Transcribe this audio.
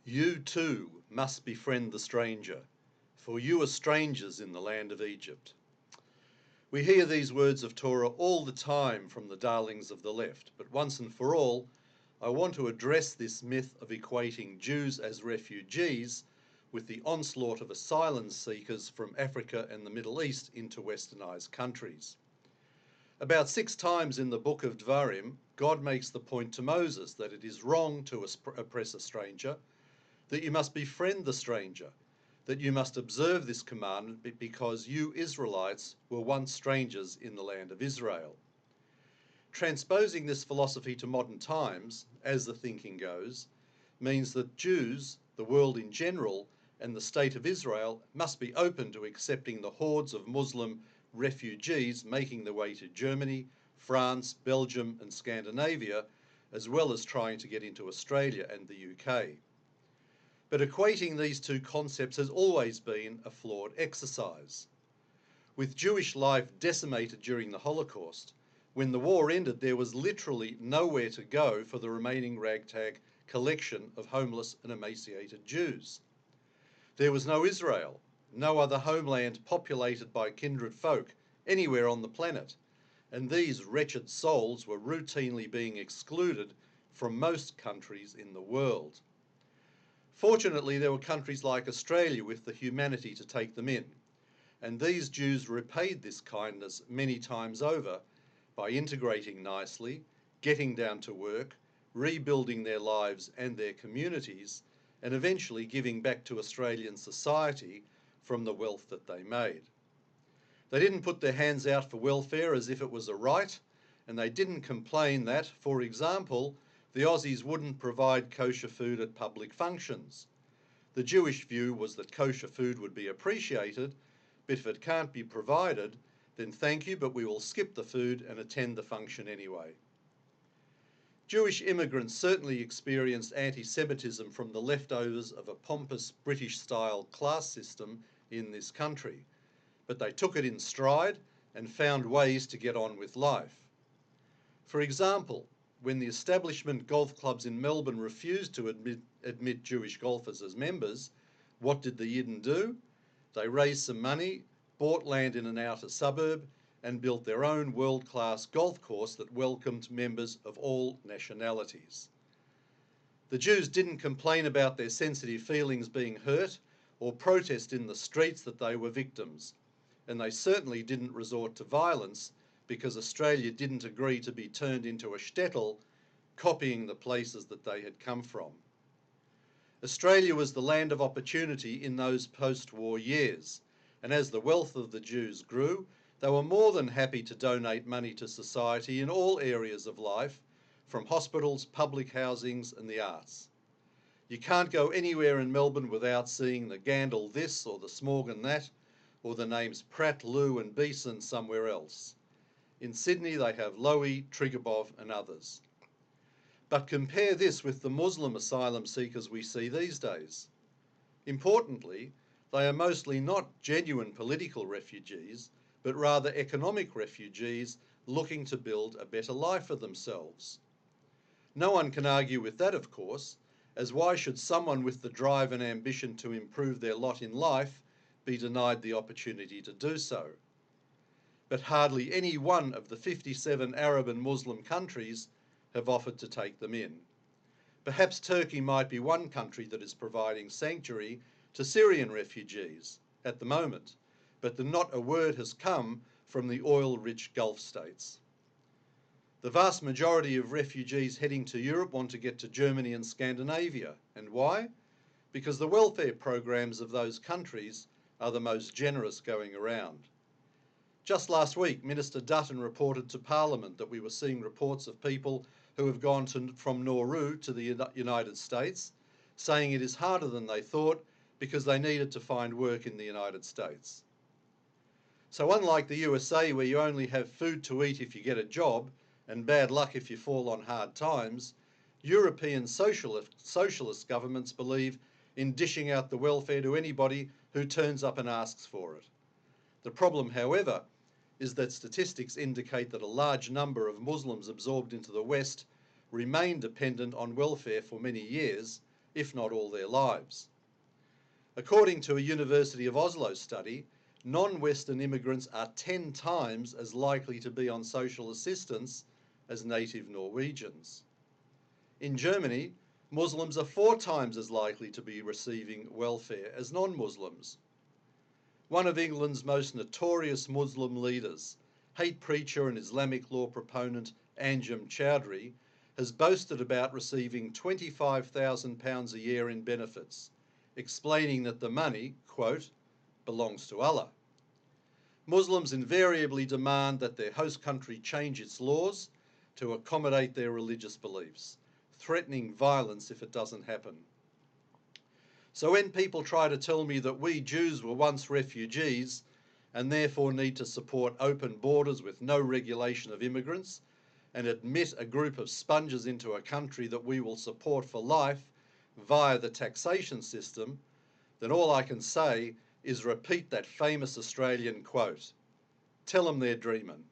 You too must befriend the stranger, for you are strangers in the land of Egypt. We hear these words of Torah all the time from the darlings of the left, but once and for all, I want to address this myth of equating Jews as refugees with the onslaught of asylum seekers from Africa and the Middle East into westernised countries. About 6 times in the book of Dvarim, God makes the point to Moses that it is wrong to oppress a stranger, that you must befriend the stranger, that you must observe this commandment because you Israelites were once strangers in the land of Israel. Transposing this philosophy to modern times, as the thinking goes, means that Jews, the world in general, and the state of Israel must be open to accepting the hordes of Muslim refugees making their way to Germany, France, Belgium and Scandinavia, as well as trying to get into Australia and the UK. But equating these two concepts has always been a flawed exercise. With Jewish life decimated during the Holocaust, when the war ended, there was literally nowhere to go for the remaining ragtag collection of homeless and emaciated Jews. There was no Israel, no other homeland populated by kindred folk anywhere on the planet, and these wretched souls were routinely being excluded from most countries in the world. Fortunately, there were countries like Australia with the humanity to take them in, and these Jews repaid this kindness many times over by integrating nicely, getting down to work, rebuilding their lives and their communities, and eventually giving back to Australian society from the wealth that they made. They didn't put their hands out for welfare as if it was a right, and they didn't complain that, for example, the Aussies wouldn't provide kosher food at public functions. The Jewish view was that kosher food would be appreciated, but if it can't be provided, then thank you, but we will skip the food and attend the function anyway. Jewish immigrants certainly experienced anti-Semitism from the leftovers of a pompous British-style class system in this country, but they took it in stride and found ways to get on with life. For example, when the establishment golf clubs in Melbourne refused to admit Jewish golfers as members, what did the Yidden do? They raised some money, bought land in an outer suburb, and built their own world-class golf course that welcomed members of all nationalities. The Jews didn't complain about their sensitive feelings being hurt or protest in the streets that they were victims, and they certainly didn't resort to violence because Australia didn't agree to be turned into a shtetl, copying the places that they had come from. Australia was the land of opportunity in those post-war years, and as the wealth of the Jews grew, they were more than happy to donate money to society in all areas of life, from hospitals, public housings and the arts. You can't go anywhere in Melbourne without seeing the Gandal this or the Smorgon that, or the names Pratt, Lou and Beeson somewhere else. In Sydney they have Lowy, Triggerbov and others. But compare this with the Muslim asylum seekers we see these days. Importantly, they are mostly not genuine political refugees, but rather economic refugees looking to build a better life for themselves. No one can argue with that, of course, as why should someone with the drive and ambition to improve their lot in life be denied the opportunity to do so? But hardly any one of the 57 Arab and Muslim countries have offered to take them in. Perhaps Turkey might be one country that is providing sanctuary to Syrian refugees at the moment, but not a word has come from the oil-rich Gulf states. The vast majority of refugees heading to Europe want to get to Germany and Scandinavia. And why? Because the welfare programs of those countries are the most generous going around. Just last week, Minister Dutton reported to Parliament that we were seeing reports of people who have gone from Nauru to the United States, saying it is harder than they thought because they needed to find work in the United States. So unlike the USA, where you only have food to eat if you get a job and bad luck if you fall on hard times, European socialist governments believe in dishing out the welfare to anybody who turns up and asks for it. The problem, however, is that statistics indicate that a large number of Muslims absorbed into the West remain dependent on welfare for many years, if not all their lives. According to a University of Oslo study, non-Western immigrants are 10 times as likely to be on social assistance as native Norwegians. In Germany, Muslims are 4 times as likely to be receiving welfare as non-Muslims. One of England's most notorious Muslim leaders, hate preacher and Islamic law proponent Anjem Choudary, has boasted about receiving £25,000 a year in benefits, explaining that the money, quote, belongs to Allah. Muslims invariably demand that their host country change its laws to accommodate their religious beliefs, threatening violence if it doesn't happen. So when people try to tell me that we Jews were once refugees and therefore need to support open borders with no regulation of immigrants and admit a group of sponges into a country that we will support for life via the taxation system, then all I can say is repeat that famous Australian quote, "Tell them they're dreaming."